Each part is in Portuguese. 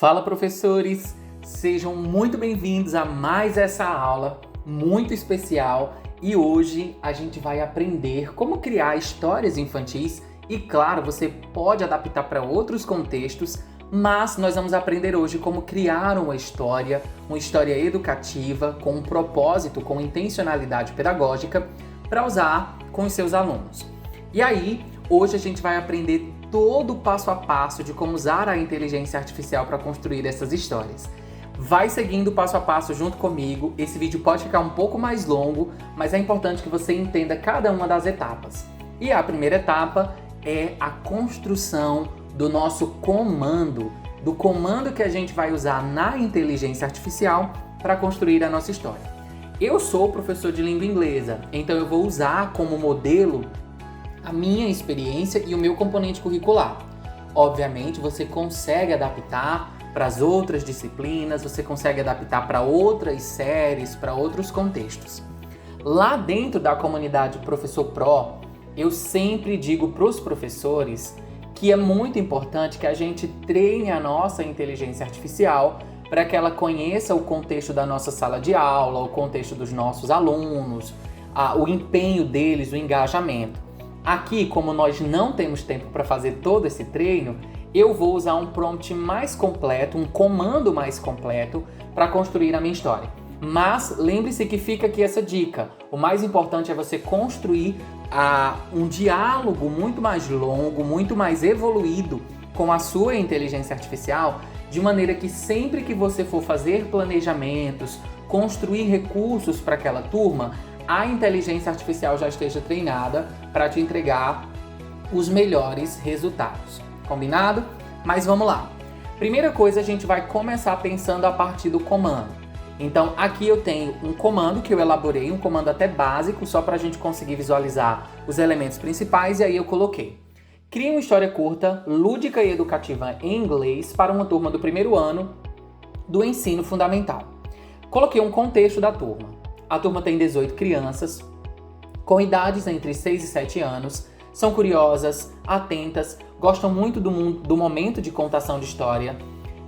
Fala, professores! Sejam muito bem-vindos a mais essa aula muito especial e hoje a gente vai aprender como criar histórias infantis e, claro, você pode adaptar para outros contextos, mas nós vamos aprender hoje como criar uma história educativa com um propósito, com intencionalidade pedagógica para usar com os seus alunos. E aí, hoje a gente vai aprender todo o passo a passo de como usar a inteligência artificial para construir essas histórias. Vai seguindo passo a passo junto comigo. Esse vídeo pode ficar um pouco mais longo, mas é importante que você entenda cada uma das etapas. E a primeira etapa é a construção do nosso comando, do comando que a gente vai usar na inteligência artificial para construir a nossa história. Eu sou professor de língua inglesa, então eu vou usar como modelo a minha experiência e o meu componente curricular. Obviamente, você consegue adaptar para as outras disciplinas, você consegue adaptar para outras séries, para outros contextos. Lá dentro da comunidade Professor Pro, eu sempre digo para os professores que é muito importante que a gente treine a nossa inteligência artificial para que ela conheça o contexto da nossa sala de aula, o contexto dos nossos alunos, o empenho deles, o engajamento. Aqui, como nós não temos tempo para fazer todo esse treino, eu vou usar um prompt mais completo, um comando mais completo para construir a minha história. Mas lembre-se que fica aqui essa dica. O mais importante é você construir um diálogo muito mais longo, muito mais evoluído com a sua inteligência artificial, de maneira que sempre que você for fazer planejamentos, construir recursos para aquela turma, a inteligência artificial já esteja treinada para te entregar os melhores resultados. Combinado? Mas vamos lá. Primeira coisa, a gente vai começar pensando a partir do comando. Então, aqui eu tenho um comando que eu elaborei, um comando até básico, só para a gente conseguir visualizar os elementos principais, e aí eu coloquei: crie uma história curta, lúdica e educativa em inglês para uma turma do primeiro ano do ensino fundamental. Coloquei um contexto da turma. A turma tem 18 crianças, com idades entre 6 e 7 anos, são curiosas, atentas, gostam muito do momento de contação de história.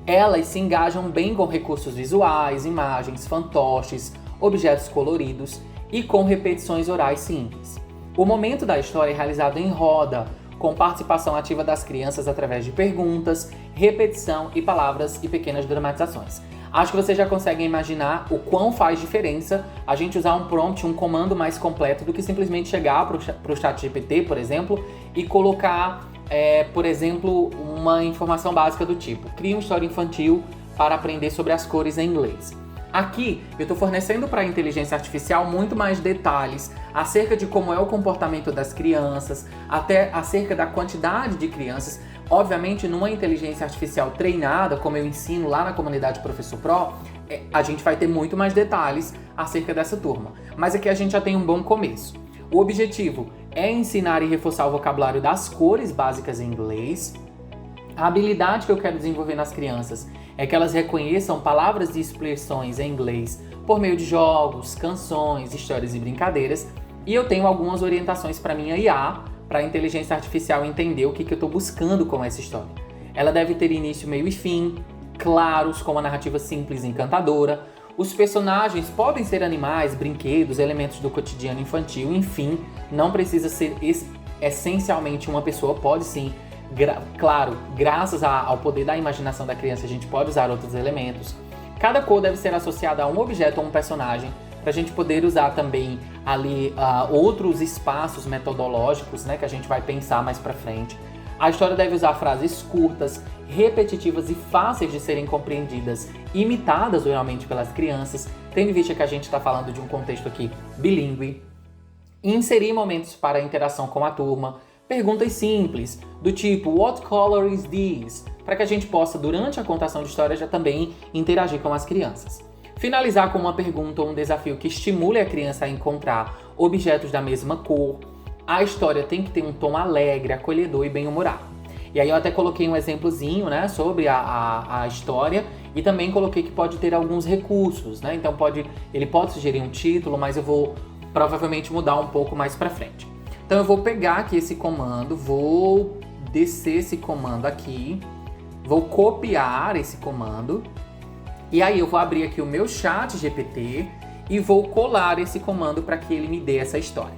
Elas se engajam bem com recursos visuais, imagens, fantoches, objetos coloridos e com repetições orais simples. O momento da história é realizado em roda, com participação ativa das crianças através de perguntas, repetição e palavras e pequenas dramatizações. Acho que você já consegue imaginar o quão faz diferença a gente usar um prompt, um comando mais completo do que simplesmente chegar para o ChatGPT, por exemplo, e colocar, por exemplo, uma informação básica do tipo: crie uma história infantil para aprender sobre as cores em inglês. Aqui, eu estou fornecendo para a inteligência artificial muito mais detalhes acerca de como é o comportamento das crianças, até acerca da quantidade de crianças. Obviamente, numa inteligência artificial treinada, como eu ensino lá na comunidade Professor Pro, a gente vai ter muito mais detalhes acerca dessa turma. Mas aqui a gente já tem um bom começo. O objetivo é ensinar e reforçar o vocabulário das cores básicas em inglês. A habilidade que eu quero desenvolver nas crianças é que elas reconheçam palavras e expressões em inglês por meio de jogos, canções, histórias e brincadeiras. E eu tenho algumas orientações para minha IA, para a inteligência artificial entender o que eu estou buscando com essa história. Ela deve ter início, meio e fim, claros, com uma narrativa simples e encantadora. Os personagens podem ser animais, brinquedos, elementos do cotidiano infantil, enfim, não precisa ser essencialmente uma pessoa, pode sim. Claro, graças ao poder da imaginação da criança, a gente pode usar outros elementos. Cada cor deve ser associada a um objeto ou um personagem, para a gente poder usar também ali outros espaços metodológicos, né, que a gente vai pensar mais para frente. A história deve usar frases curtas, repetitivas e fáceis de serem compreendidas, imitadas realmente pelas crianças, tendo em vista que a gente está falando de um contexto aqui bilíngue. Inserir momentos para a interação com a turma, perguntas simples, do tipo "What color is this?", para que a gente possa, durante a contação de história, já também interagir com as crianças. Finalizar com uma pergunta ou um desafio que estimule a criança a encontrar objetos da mesma cor. A história tem que ter um tom alegre, acolhedor e bem-humorado. E aí eu até coloquei um exemplozinho, né, sobre a história, e também coloquei que pode ter alguns recursos, né? Então ele pode sugerir um título, mas eu vou provavelmente mudar um pouco mais pra frente. Então eu vou pegar aqui esse comando, vou descer esse comando aqui, vou copiar esse comando e aí eu vou abrir aqui o meu chat GPT e vou colar esse comando para que ele me dê essa história.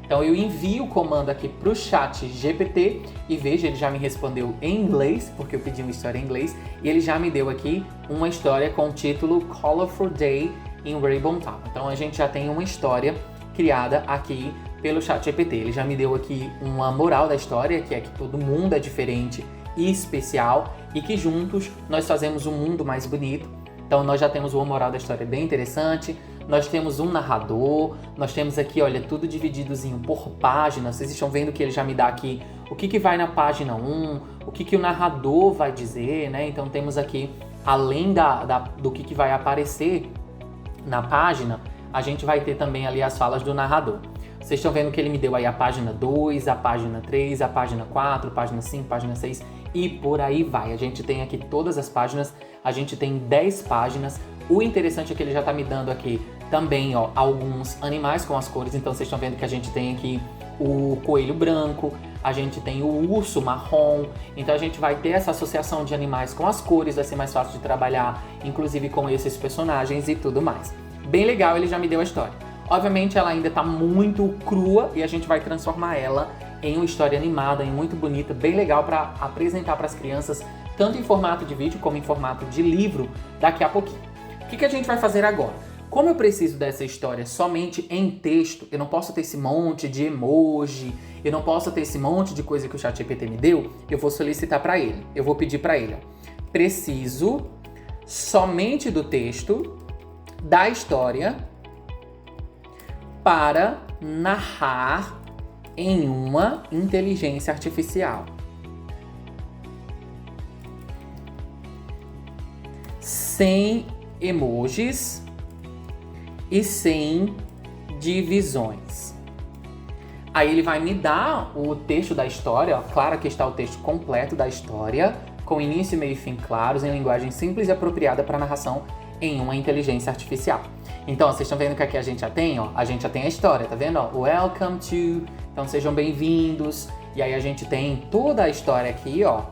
Então eu envio o comando aqui para o chat GPT e veja, ele já me respondeu em inglês, porque eu pedi uma história em inglês, e ele já me deu aqui uma história com o título Colorful Day in Rainbow Town. Então a gente já tem uma história criada aqui pelo chat GPT. Ele já me deu aqui uma moral da história, que é que todo mundo é diferente e especial e que juntos nós fazemos um mundo mais bonito. Então nós já temos uma moral da história bem interessante, nós temos um narrador, nós temos aqui, olha, tudo divididozinho por página. Vocês estão vendo que ele já me dá aqui o que vai na página 1, o que o narrador vai dizer, né? Então temos aqui, além do que vai aparecer na página, a gente vai ter também ali as falas do narrador. Vocês estão vendo que ele me deu aí a página 2, a página 3, a página 4, página 5, página 6 e por aí vai. A gente tem aqui todas as páginas, a gente tem 10 páginas. O interessante é que ele já está me dando aqui também, ó, alguns animais com as cores. Então vocês estão vendo que a gente tem aqui o coelho branco, a gente tem o urso marrom. Então a gente vai ter essa associação de animais com as cores, vai ser mais fácil de trabalhar, inclusive com esses personagens e tudo mais. Bem legal, ele já me deu a história. Obviamente ela ainda está muito crua e a gente vai transformar ela em uma história animada, em muito bonita, bem legal para apresentar para as crianças, tanto em formato de vídeo como em formato de livro daqui a pouquinho. O que a gente vai fazer agora? Como eu preciso dessa história somente em texto, eu não posso ter esse monte de emoji, eu não posso ter esse monte de coisa que o ChatGPT me deu, eu vou solicitar para ele. Eu vou pedir para ele, ó, preciso somente do texto da história para narrar em uma inteligência artificial. Sem emojis e sem divisões. Aí ele vai me dar o texto da história, ó, claro que está o texto completo da história, com início, meio e fim claros, em linguagem simples e apropriada para narração em uma inteligência artificial. Então, ó, vocês estão vendo que aqui a gente já tem, ó, a gente já tem a história, tá vendo? Ó, welcome to, então sejam bem-vindos. E aí a gente tem toda a história aqui, ó,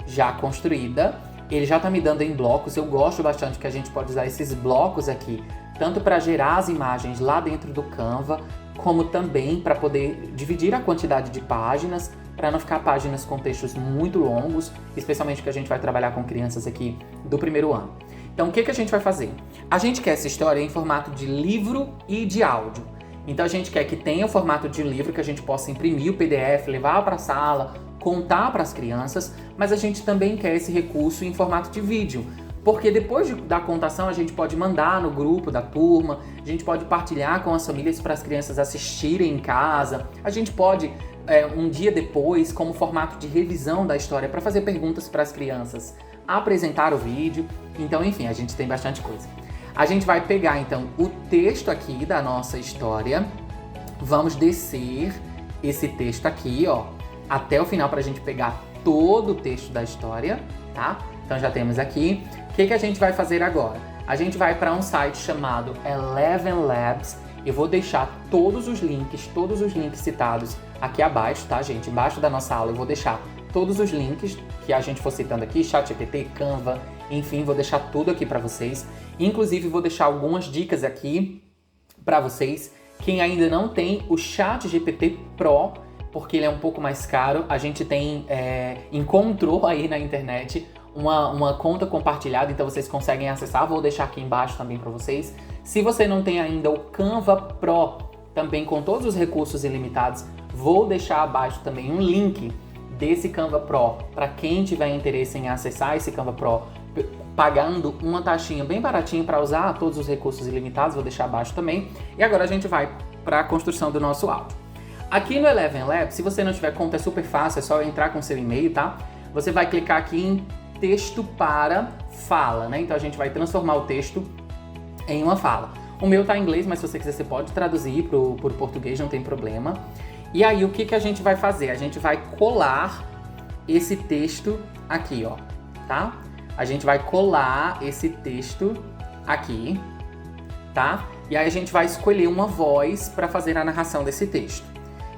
já construída. Ele já tá me dando em blocos, eu gosto bastante que a gente pode usar esses blocos aqui, tanto para gerar as imagens lá dentro do Canva, como também para poder dividir a quantidade de páginas, para não ficar páginas com textos muito longos, especialmente que a gente vai trabalhar com crianças aqui do primeiro ano. Então, o que a gente vai fazer? A gente quer essa história em formato de livro e de áudio. Então, a gente quer que tenha o formato de livro, que a gente possa imprimir o PDF, levar para a sala, contar para as crianças, mas a gente também quer esse recurso em formato de vídeo. Porque depois da contação, a gente pode mandar no grupo da turma, a gente pode partilhar com as famílias para as crianças assistirem em casa, a gente pode, um dia depois, como formato de revisão da história, para fazer perguntas para as crianças, apresentar o vídeo. Então, enfim, a gente tem bastante coisa. A gente vai pegar, então, o texto aqui da nossa história, vamos descer esse texto aqui, ó, até o final para a gente pegar todo o texto da história, tá? Então já temos aqui. O que a gente vai fazer agora? A gente vai para um site chamado Eleven Labs. Eu vou deixar todos os links citados aqui abaixo, tá, gente? Embaixo da nossa aula eu vou deixar todos os links que a gente for citando aqui, ChatGPT, Canva, enfim, vou deixar tudo aqui para vocês. Inclusive vou deixar algumas dicas aqui para vocês. Quem ainda não tem o ChatGPT Pro, porque ele é um pouco mais caro, a gente tem, encontrou aí na internet uma conta compartilhada, então vocês conseguem acessar, vou deixar aqui embaixo também para vocês. Se você não tem ainda o Canva Pro, também com todos os recursos ilimitados, vou deixar abaixo também um link desse Canva Pro, para quem tiver interesse em acessar esse Canva Pro, pagando uma taxinha bem baratinha para usar todos os recursos ilimitados, vou deixar abaixo também. E agora a gente vai para a construção do nosso áudio. Aqui no Eleven Labs, se você não tiver conta, é super fácil, é só entrar com seu e-mail, tá? Você vai clicar aqui em texto para fala, né? Então a gente vai transformar o texto em uma fala. O meu tá em inglês, mas se você quiser, você pode traduzir pro português, não tem problema. E aí, o que a gente vai fazer? A gente vai colar esse texto aqui, ó, tá? A gente vai colar esse texto aqui, tá? E aí a gente vai escolher uma voz para fazer a narração desse texto.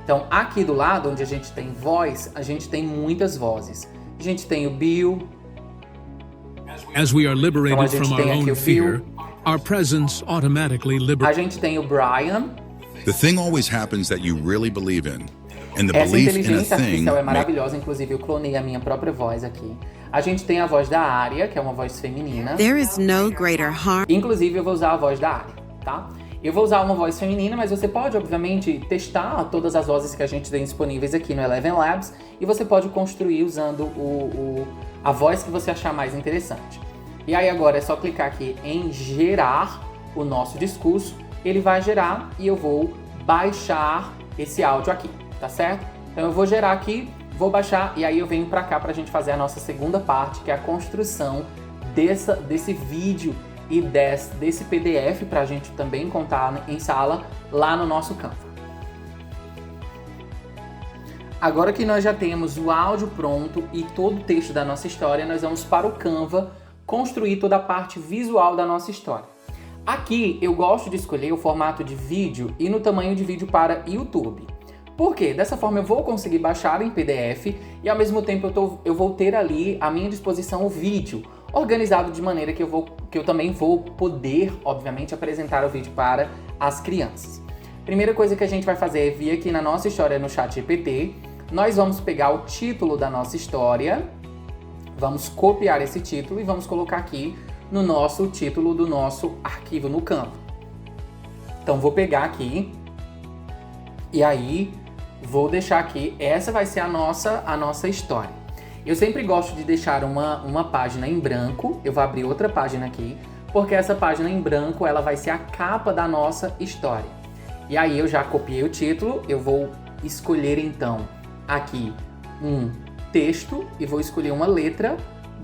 Então, aqui do lado, onde a gente tem voz, a gente tem muitas vozes. A gente tem o Bill, As we are liberated gente from our tem aqui own o Phil. fear, our presence automatically A liberates. gente tem o Brian. The thing always happens that you really believe in. And the Essa belief in a inteligência thing artificial é makes maravilhosa, inclusive eu clonei a minha própria voz aqui. A gente tem a voz da Arya, que é uma voz feminina. There is no greater harm. Inclusive eu vou usar a voz da Arya, tá? Eu vou usar uma voz feminina, mas você pode, obviamente, testar todas as vozes que a gente tem disponíveis aqui no Eleven Labs e você pode construir usando a voz que você achar mais interessante. E aí agora é só clicar aqui em gerar o nosso discurso, ele vai gerar e eu vou baixar esse áudio aqui, tá certo? Então eu vou gerar aqui, vou baixar e aí eu venho pra cá pra gente fazer a nossa segunda parte, que é a construção desse vídeo e desse PDF pra gente também contar em sala lá no nosso Canva. Agora que nós já temos o áudio pronto e todo o texto da nossa história, nós vamos para o Canva construir toda a parte visual da nossa história. Aqui eu gosto de escolher o formato de vídeo e no tamanho de vídeo para YouTube. Por quê? Dessa forma eu vou conseguir baixar em PDF e ao mesmo tempo eu vou ter ali à minha disposição o vídeo, organizado de maneira que eu também vou poder, obviamente, apresentar o vídeo para as crianças. Primeira coisa que a gente vai fazer é vir aqui na nossa história no ChatGPT. Nós vamos pegar o título da nossa história, vamos copiar esse título e vamos colocar aqui no nosso título do nosso arquivo no Canva. Então vou pegar aqui e aí vou deixar aqui, essa vai ser a nossa história. Eu sempre gosto de deixar uma página em branco, eu vou abrir outra página aqui, porque essa página em branco ela vai ser a capa da nossa história. E aí eu já copiei o título, eu vou escolher então aqui um texto e vou escolher uma letra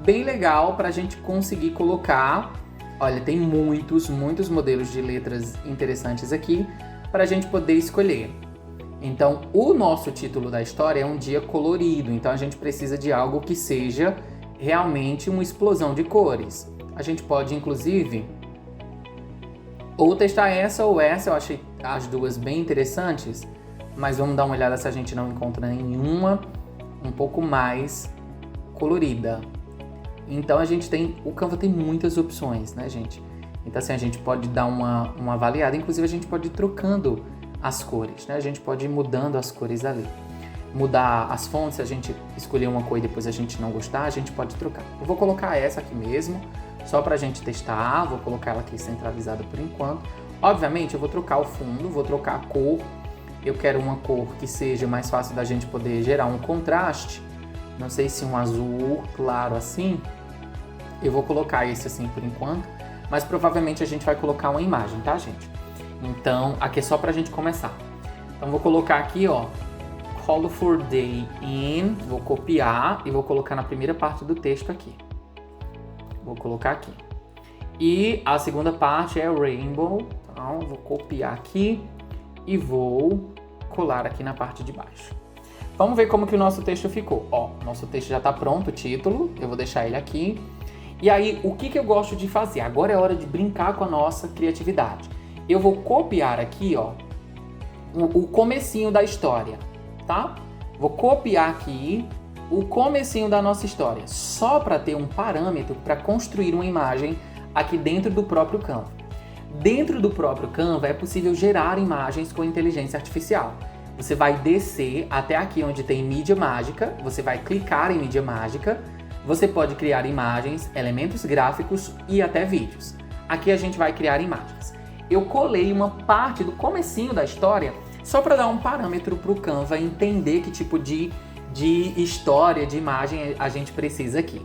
bem legal para a gente conseguir colocar. Olha, tem muitos modelos de letras interessantes aqui para a gente poder escolher. Então, o nosso título da história é um dia colorido, então a gente precisa de algo que seja realmente uma explosão de cores. A gente pode, inclusive, ou testar essa ou essa, eu achei as duas bem interessantes, mas vamos dar uma olhada se a gente não encontra nenhuma um pouco mais colorida. Então o Canva tem muitas opções, né, gente? Então assim, a gente pode dar uma avaliada, inclusive a gente pode ir trocando as cores, né? A gente pode ir mudando as cores ali. Mudar as fontes, se a gente escolher uma cor e depois a gente não gostar, a gente pode trocar. Eu vou colocar essa aqui mesmo, só pra gente testar, vou colocar ela aqui centralizada por enquanto. Obviamente eu vou trocar o fundo, vou trocar a cor. Eu quero uma cor que seja mais fácil da gente poder gerar um contraste. Não sei se um azul claro assim. Eu vou colocar esse assim por enquanto, mas provavelmente a gente vai colocar uma imagem, tá, gente? Então, aqui é só pra gente começar. Então, vou colocar aqui, ó, Colorful Day in, vou copiar e vou colocar na primeira parte do texto aqui. Vou colocar aqui. E a segunda parte é Rainbow, então vou copiar aqui e vou colar aqui na parte de baixo. Vamos ver como que o nosso texto ficou. Ó, nosso texto já tá pronto, o título, eu vou deixar ele aqui. E aí, o que eu gosto de fazer? Agora é hora de brincar com a nossa criatividade. Eu vou copiar aqui, ó, o comecinho da história, tá? Vou copiar aqui o comecinho da nossa história, só para ter um parâmetro para construir uma imagem aqui dentro do próprio Canva. Dentro do próprio Canva é possível gerar imagens com inteligência artificial. Você vai descer até aqui onde tem mídia mágica, você vai clicar em mídia mágica, você pode criar imagens, elementos gráficos e até vídeos. Aqui a gente vai criar imagens. Eu colei uma parte do comecinho da história só para dar um parâmetro para o Canva entender que tipo de história, de imagem a gente precisa aqui.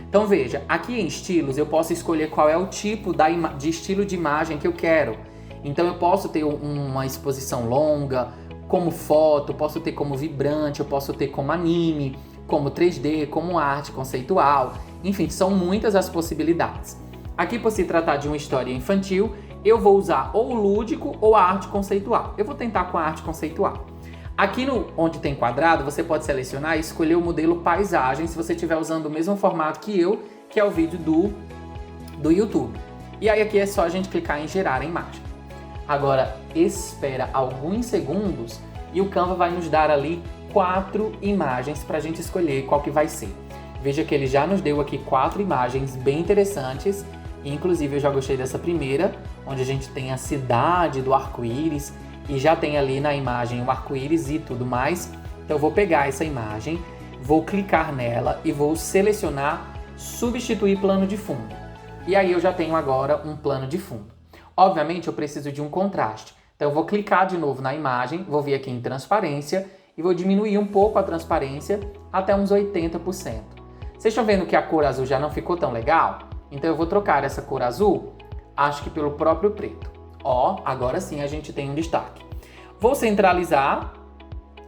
Então veja, aqui em estilos eu posso escolher qual é o tipo de estilo de imagem que eu quero. Então eu posso ter uma exposição longa, como foto, posso ter como vibrante, eu posso ter como anime, como 3D, como arte conceitual. Enfim, são muitas as possibilidades. Aqui, por se tratar de uma história infantil, eu vou usar ou o lúdico ou a arte conceitual. Eu vou tentar com a arte conceitual. Aqui onde tem quadrado, você pode selecionar e escolher o modelo paisagem se você estiver usando o mesmo formato que eu, que é o vídeo do YouTube. E aí aqui é só a gente clicar em gerar a imagem. Agora, espera alguns segundos e o Canva vai nos dar ali 4 imagens para a gente escolher qual que vai ser. Veja que ele já nos deu aqui 4 imagens bem interessantes. Inclusive eu já gostei dessa primeira, onde a gente tem a cidade do arco-íris e já tem ali na imagem o arco-íris e tudo mais. Então eu vou pegar essa imagem, vou clicar nela e vou selecionar substituir plano de fundo. E aí eu já tenho agora um plano de fundo. Obviamente eu preciso de um contraste. Então eu vou clicar de novo na imagem, vou vir aqui em transparência e vou diminuir um pouco a transparência até uns 80%. Vocês estão vendo que a cor azul já não ficou tão legal? Então eu vou trocar essa cor azul, acho que pelo próprio preto. Ó, agora sim a gente tem um destaque. Vou centralizar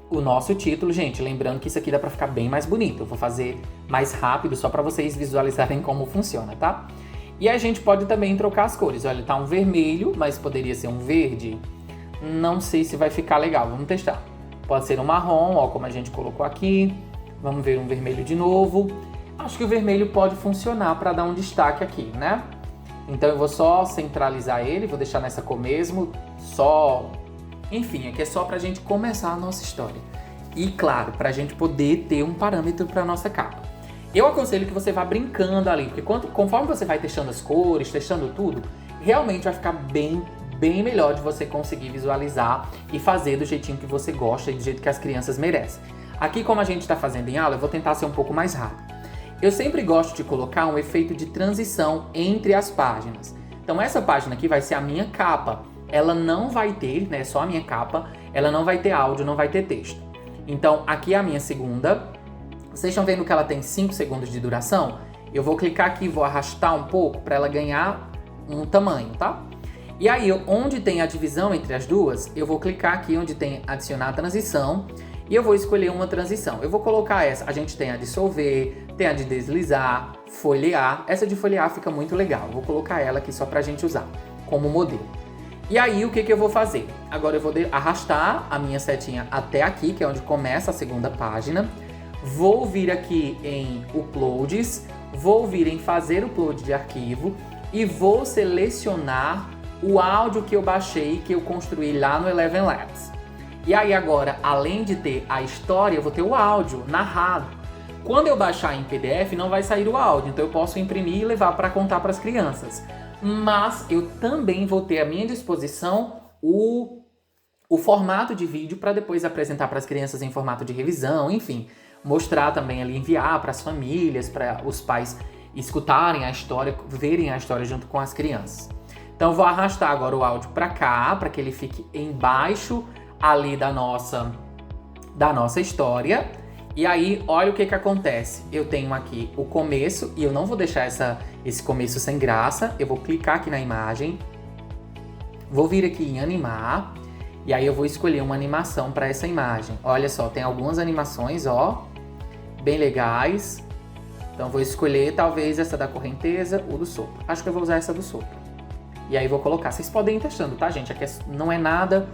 o nosso título. Gente, lembrando que isso aqui dá pra ficar bem mais bonito. Eu vou fazer mais rápido só pra vocês visualizarem como funciona, tá? E a gente pode também trocar as cores. Olha, tá um vermelho, mas poderia ser um verde. Não sei se vai ficar legal, vamos testar. Pode ser um marrom, ó, como a gente colocou aqui. Vamos ver um vermelho de novo. Acho que o vermelho pode funcionar para dar um destaque aqui, né? Então eu vou só centralizar ele, vou deixar nessa cor mesmo, só... Enfim, aqui é só pra gente começar a nossa história. E claro, pra gente poder ter um parâmetro pra nossa capa. Eu aconselho que você vá brincando ali, porque conforme você vai testando as cores, testando tudo, realmente vai ficar bem melhor de você conseguir visualizar e fazer do jeitinho que você gosta e do jeito que as crianças merecem. Aqui, como a gente está fazendo em aula, eu vou tentar ser um pouco mais rápido. Eu sempre gosto de colocar um efeito de transição entre as páginas. Então essa página aqui vai ser a minha capa. Ela não vai ter, né, só a minha capa, ela não vai ter áudio, não vai ter texto. Então aqui é a minha segunda. Vocês estão vendo que ela tem 5 segundos de duração? Eu vou clicar aqui e vou arrastar um pouco para ela ganhar um tamanho, tá? E aí, onde tem a divisão entre as duas, eu vou clicar aqui onde tem adicionar transição e eu vou escolher uma transição. Eu vou colocar essa, a gente tem a dissolver, tem a de deslizar, folhear. Essa de folhear fica muito legal, vou colocar ela aqui só pra gente usar como modelo. E aí, o que eu vou fazer? Agora eu vou arrastar a minha setinha até aqui, que é onde começa a segunda página. Vou vir aqui em Uploads, vou vir em fazer upload de arquivo e vou selecionar o áudio que eu baixei, que eu construí lá no Eleven Labs. E aí agora, além de ter a história, eu vou ter o áudio narrado. Quando eu baixar em PDF, não vai sair o áudio, então eu posso imprimir e levar para contar para as crianças. Mas eu também vou ter à minha disposição o formato de vídeo para depois apresentar para as crianças em formato de revisão, enfim. Mostrar também ali, enviar para as famílias, para os pais escutarem a história, verem a história junto com as crianças. Então vou arrastar agora o áudio para cá, para que ele fique embaixo ali da nossa história. E aí, olha o que acontece. Eu tenho aqui o começo, e eu não vou deixar esse começo sem graça. Eu vou clicar aqui na imagem, vou vir aqui em animar, e aí eu vou escolher uma animação para essa imagem. Olha só, tem algumas animações, ó, bem legais. Então vou escolher talvez essa da correnteza ou do sopro. Acho que eu vou usar essa do sopro. E aí vou colocar. Vocês podem ir testando, tá, gente? Aqui não é nada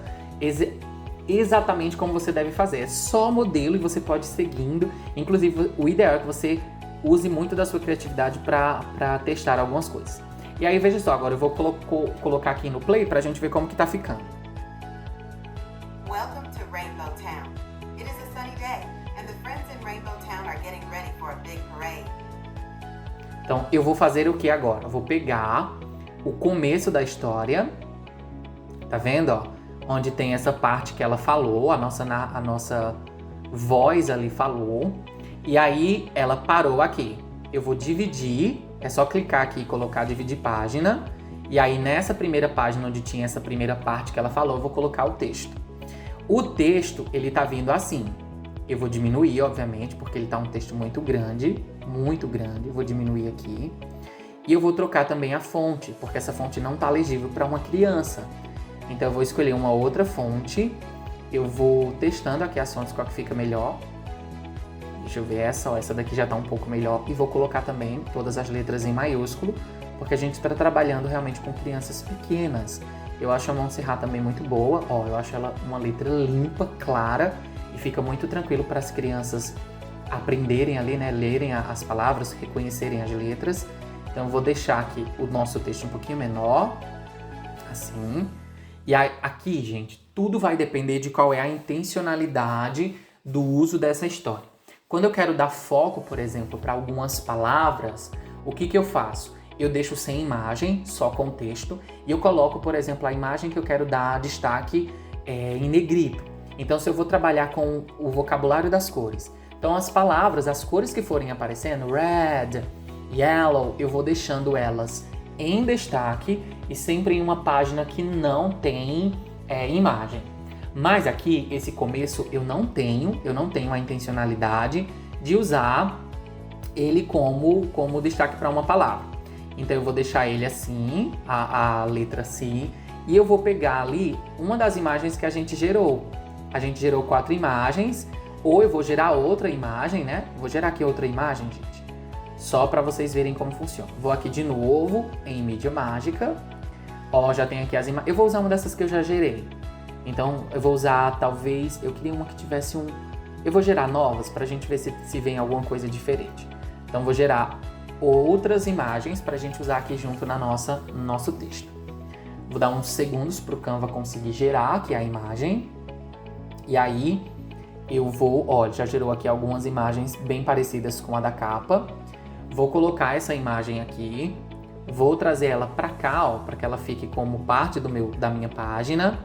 exatamente como você deve fazer. É só modelo e você pode ir seguindo. Inclusive, o ideal é que você use muito da sua criatividade para testar algumas coisas. E aí, veja só, agora eu vou colocar aqui no play pra gente ver como que tá ficando. Welcome to Rainbow Town. It is a sunny day, and the friends in Rainbow Town are getting ready for a big parade. Então, eu vou fazer o que agora? Eu vou pegar o começo da história, tá vendo, ó? Onde tem essa parte que ela falou, a nossa voz ali falou, e aí ela parou aqui. Eu vou dividir, é só clicar aqui e colocar dividir página, e aí nessa primeira página onde tinha essa primeira parte que ela falou, eu vou colocar o texto. O texto, ele tá vindo assim. Eu vou diminuir, obviamente, porque ele tá um texto muito grande, eu vou diminuir aqui. E eu vou trocar também a fonte, porque essa fonte não tá legível para uma criança. Então eu vou escolher uma outra fonte, eu vou testando aqui as fontes, qual que fica melhor. Deixa eu ver essa daqui já tá um pouco melhor. E vou colocar também todas as letras em maiúsculo, porque a gente está trabalhando realmente com crianças pequenas. Eu acho a Montserrat também muito boa, ó, eu acho ela uma letra limpa, clara, e fica muito tranquilo para as crianças aprenderem ali, né, lerem as palavras, reconhecerem as letras. Então eu vou deixar aqui o nosso texto um pouquinho menor, assim. E aí, aqui, gente, tudo vai depender de qual é a intencionalidade do uso dessa história. Quando eu quero dar foco, por exemplo, para algumas palavras, o que eu faço? Eu deixo sem imagem, só com texto, e eu coloco, por exemplo, a imagem que eu quero dar destaque em negrito. Então, se eu vou trabalhar com o vocabulário das cores, então as palavras, as cores que forem aparecendo, red, yellow, eu vou deixando elas em destaque e sempre em uma página que não tem imagem. Mas aqui, esse começo, eu não tenho a intencionalidade de usar ele como destaque para uma palavra. Então eu vou deixar ele assim, a letra C, e eu vou pegar ali uma das imagens que a gente gerou. A gente gerou 4 imagens, ou eu vou gerar outra imagem, né? Vou gerar aqui outra imagem, gente, só para vocês verem como funciona. Vou aqui de novo em mídia mágica. Ó, já tem aqui as imagens. Eu vou usar uma dessas que eu já gerei. Então eu vou usar, talvez, eu queria uma que tivesse eu vou gerar novas pra gente ver se vem alguma coisa diferente. Então vou gerar outras imagens pra gente usar aqui junto no nosso texto. Vou dar uns segundos pro Canva conseguir gerar aqui a imagem. E aí eu vou, ó, já gerou aqui algumas imagens bem parecidas com a da capa. Vou colocar essa imagem aqui. Vou trazer ela pra cá, ó, para que ela fique como parte da minha página.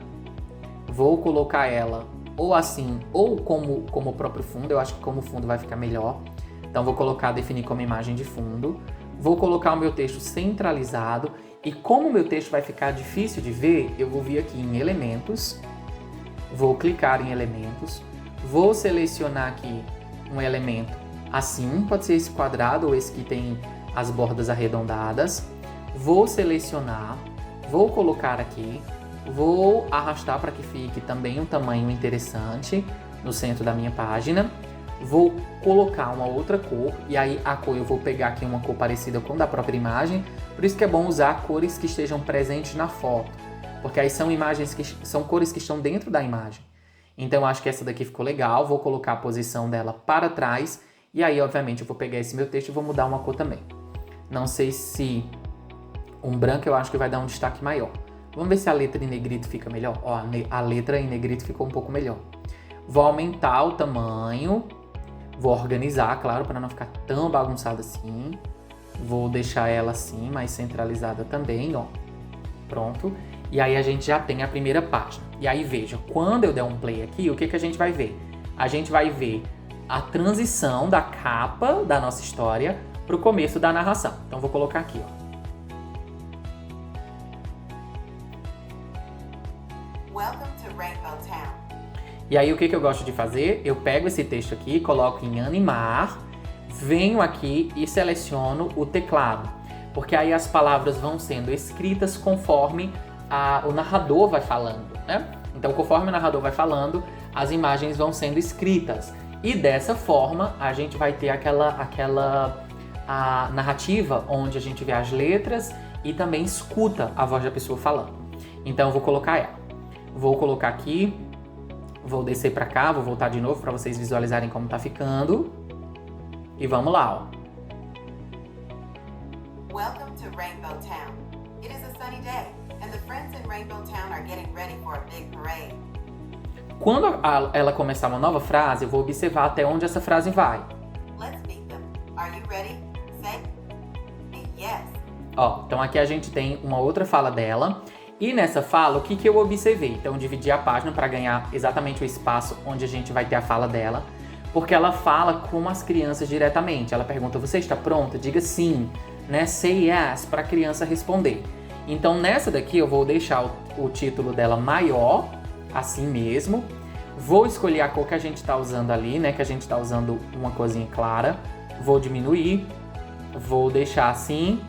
Vou colocar ela ou assim, ou como o próprio fundo. Eu acho que como fundo vai ficar melhor. Então vou definir como imagem de fundo. Vou colocar o meu texto centralizado. E como o meu texto vai ficar difícil de ver, eu vou vir aqui em elementos. Vou clicar em elementos. Vou selecionar aqui um elemento assim. Pode ser esse quadrado ou esse que tem as bordas arredondadas. Vou selecionar. Vou colocar aqui. Vou arrastar para que fique também um tamanho interessante no centro da minha página. Vou colocar uma outra cor, e aí a cor eu vou pegar aqui uma cor parecida com a da própria imagem. Por isso que é bom usar cores que estejam presentes na foto, porque aí são cores que estão dentro da imagem. Então eu acho que essa daqui ficou legal. Vou colocar a posição dela para trás, e aí obviamente eu vou pegar esse meu texto e vou mudar uma cor também. Não sei se um branco eu acho que vai dar um destaque maior. Vamos ver se a letra em negrito fica melhor. Ó, a letra em negrito ficou um pouco melhor. Vou aumentar o tamanho. Vou organizar, claro, para não ficar tão bagunçado assim. Vou deixar ela assim, mais centralizada também, ó. Pronto. E aí a gente já tem a primeira página. E aí veja, quando eu der um play aqui, o que a gente vai ver? A gente vai ver a transição da capa da nossa história para o começo da narração. Então vou colocar aqui, ó. Welcome to Rainbow Town. E aí o que eu gosto de fazer? Eu pego esse texto aqui, coloco em animar, venho aqui e seleciono o teclado. Porque aí as palavras vão sendo escritas conforme o narrador vai falando, né? Então conforme o narrador vai falando, as imagens vão sendo escritas. E dessa forma a gente vai ter aquela narrativa onde a gente vê as letras e também escuta a voz da pessoa falando. Então eu vou colocar ela. Vou colocar aqui, vou descer pra cá, vou voltar de novo para vocês visualizarem como tá ficando. E vamos lá, ó. Welcome to Rainbow Town. It is a sunny day, and the friends in Rainbow Town are getting ready for a big parade. Quando ela começar uma nova frase, eu vou observar até onde essa frase vai. Let's beat them. Are you ready? Set? Yes. Ó, então aqui a gente tem uma outra fala dela. E nessa fala, o que eu observei? Então, eu dividi a página para ganhar exatamente o espaço onde a gente vai ter a fala dela. Porque ela fala com as crianças diretamente. Ela pergunta, você está pronta? Diga sim, né? Say yes, para a criança responder. Então, nessa daqui, eu vou deixar o título dela maior, assim mesmo. Vou escolher a cor que a gente está usando ali, né? Que a gente está usando uma corzinha clara. Vou diminuir. Vou deixar assim,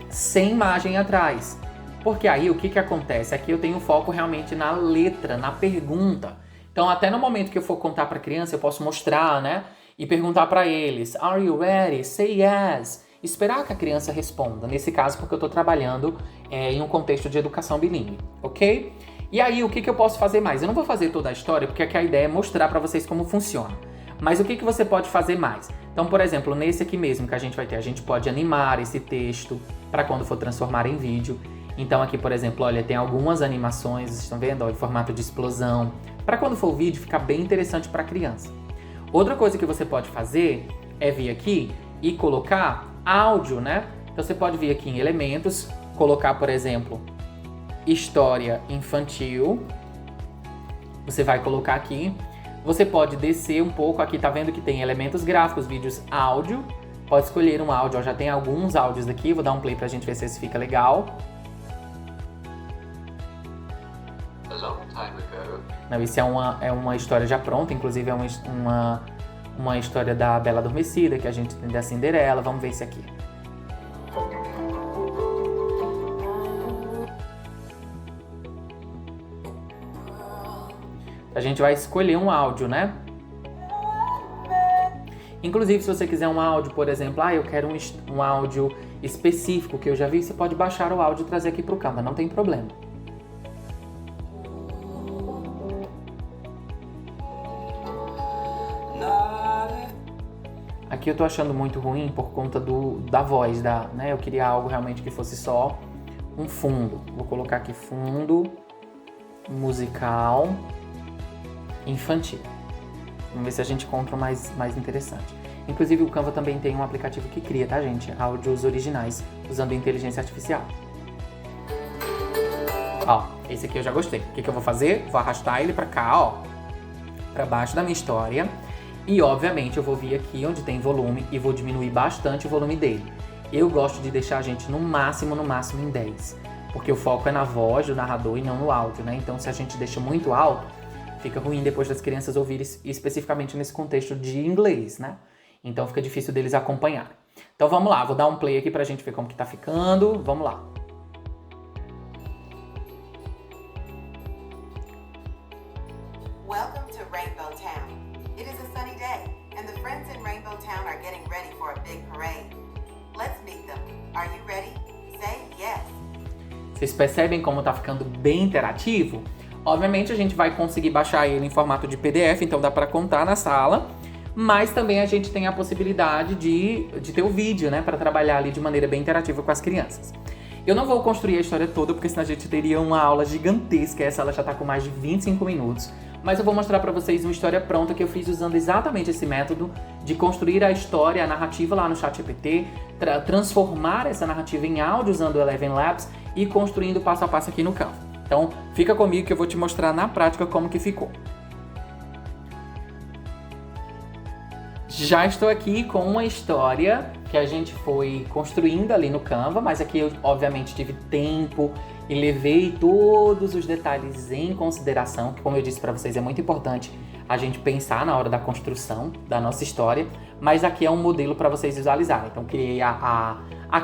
sem imagem atrás. Porque aí o que acontece? Aqui eu tenho foco realmente na letra, na pergunta. Então até no momento que eu for contar para a criança, eu posso mostrar, né? E perguntar para eles, are you ready? Say yes. Esperar que a criança responda. Nesse caso, porque eu estou trabalhando em um contexto de educação bilíngue, ok? E aí o que eu posso fazer mais? Eu não vou fazer toda a história, porque aqui a ideia é mostrar para vocês como funciona. Mas o que você pode fazer mais? Então, por exemplo, nesse aqui mesmo que a gente vai ter, a gente pode animar esse texto para quando for transformar em vídeo. Então aqui, por exemplo, olha, tem algumas animações, vocês estão vendo? Ó, em formato de explosão. Para quando for o vídeo, ficar bem interessante para a criança. Outra coisa que você pode fazer é vir aqui e colocar áudio, né? Então você pode vir aqui em elementos, colocar, por exemplo, história infantil. Você vai colocar aqui. Você pode descer um pouco, aqui tá vendo que tem elementos gráficos, vídeos, áudio. Pode escolher um áudio, ó, já tem alguns áudios aqui, vou dar um play pra gente ver se esse fica legal. Não, isso é uma história já pronta, inclusive é uma história da Bela Adormecida, que a gente tem da Cinderela. Vamos ver esse aqui. A gente vai escolher um áudio, né? Inclusive, se você quiser um áudio, por exemplo, eu quero um áudio específico que eu já vi, você pode baixar o áudio e trazer aqui para o Canva, não tem problema. Aqui eu tô achando muito ruim por conta da voz, né? Eu queria algo realmente que fosse só um fundo. Vou colocar aqui fundo musical infantil. Vamos ver se a gente encontra o mais interessante. Inclusive o Canva também tem um aplicativo que cria, tá, gente? Áudios originais usando inteligência artificial. Ó, esse aqui eu já gostei. O que eu vou fazer? Vou arrastar ele pra cá, ó. Pra baixo da minha história. E, obviamente, eu vou vir aqui onde tem volume e vou diminuir bastante o volume dele. Eu gosto de deixar a gente no máximo em 10. Porque o foco é na voz do narrador e não no áudio, né? Então, se a gente deixa muito alto, fica ruim depois das crianças ouvirem especificamente nesse contexto de inglês, né? Então, fica difícil deles acompanharem. Então, vamos lá. Vou dar um play aqui pra gente ver como que tá ficando. Vamos lá. Welcome to Rainbow Town. It is a sunny day, and the friends in Rainbow Town are getting ready for a big parade. Let's meet them. Are you ready? Say yes. Vocês percebem como tá ficando bem interativo? Obviamente a gente vai conseguir baixar ele em formato de PDF, então dá para contar na sala, mas também a gente tem a possibilidade de ter o vídeo, né, para trabalhar ali de maneira bem interativa com as crianças. Eu não vou construir a história toda, porque senão a gente teria uma aula gigantesca, essa ela já tá com mais de 25 minutos, mas eu vou mostrar para vocês uma história pronta que eu fiz usando exatamente esse método de construir a história, a narrativa lá no ChatGPT, transformar essa narrativa em áudio usando o Eleven Labs e construindo passo a passo aqui no Canva. Então, fica comigo que eu vou te mostrar na prática como que ficou. Já estou aqui com uma história que a gente foi construindo ali no Canva, mas aqui eu, obviamente, tive tempo e levei todos os detalhes em consideração, que, como eu disse para vocês, é muito importante a gente pensar na hora da construção da nossa história, mas aqui é um modelo para vocês visualizarem. Então, criei a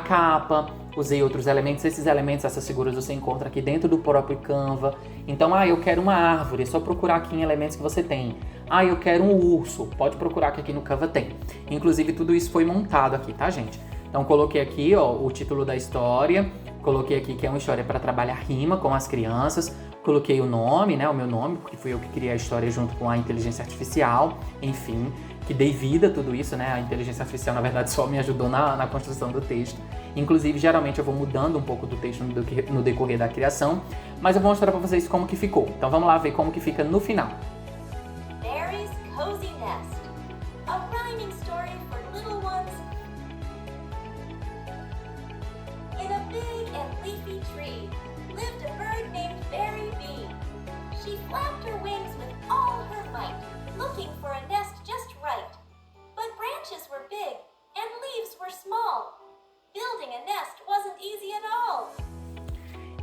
capa, usei outros elementos, esses elementos, essas figuras você encontra aqui dentro do próprio Canva. Então, eu quero uma árvore, é só procurar aqui em elementos que você tem. Eu quero um urso, pode procurar que aqui no Canva tem. Inclusive, tudo isso foi montado aqui, tá, gente? Então, coloquei aqui, ó, o título da história, coloquei aqui que é uma história para trabalhar rima com as crianças, coloquei o nome, né, o meu nome, porque fui eu que criei a história junto com a inteligência artificial, enfim, que dei vida a tudo isso, né? A inteligência artificial, na verdade, só me ajudou na construção do texto. Inclusive, geralmente eu vou mudando um pouco do texto no decorrer da criação, mas eu vou mostrar para vocês como que ficou. Então vamos lá ver como que fica no final. Mary's Cozy Nest, a rhyming story for little ones. In a big and leafy tree lived a bird named Fairy Bee. She flapped her wings with all her might, looking for a nest just right. But branches were big and leaves were small. Building a nest wasn't easy at all.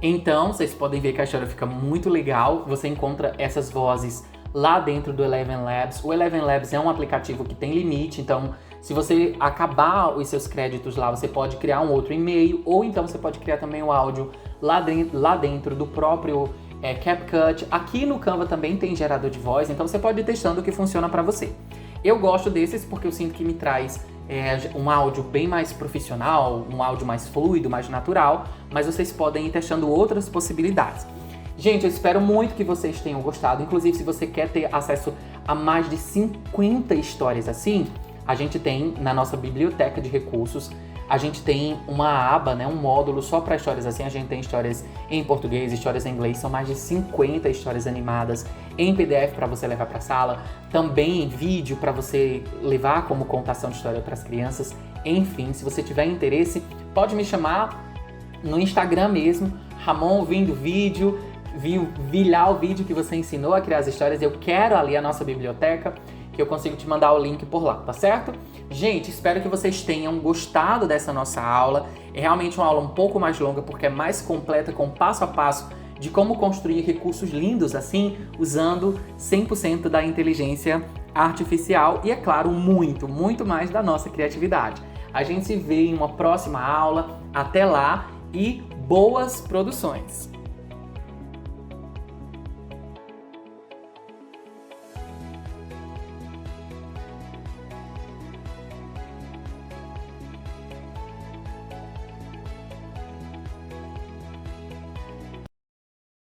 Então, vocês podem ver que a história fica muito legal. Você encontra essas vozes lá dentro do Eleven Labs. O Eleven Labs é um aplicativo que tem limite, então se você acabar os seus créditos lá, você pode criar um outro e-mail, ou então você pode criar também o áudio lá dentro do próprio CapCut. Aqui no Canva também tem gerador de voz, então você pode ir testando o que funciona para você. Eu gosto desses porque eu sinto que me traz um áudio bem mais profissional, um áudio mais fluido, mais natural, mas vocês podem ir testando outras possibilidades. Gente, eu espero muito que vocês tenham gostado. Inclusive, se você quer ter acesso a mais de 50 histórias assim, a gente tem na nossa biblioteca de recursos, a gente tem uma aba, né, um módulo só para histórias assim. A gente tem histórias em português, histórias em inglês, são mais de 50 histórias animadas em PDF para você levar para a sala, também em vídeo para você levar como contação de história para as crianças. Enfim, se você tiver interesse, pode me chamar no Instagram mesmo, Ramon Vindo Vídeo, vi lá o vídeo que você ensinou a criar as histórias. Eu quero ali a nossa biblioteca, que eu consigo te mandar o link por lá, tá certo? Gente, espero que vocês tenham gostado dessa nossa aula. É realmente uma aula um pouco mais longa, porque é mais completa, com passo a passo de como construir recursos lindos assim, usando 100% da inteligência artificial e, é claro, muito, muito mais da nossa criatividade. A gente se vê em uma próxima aula. Até lá e boas produções!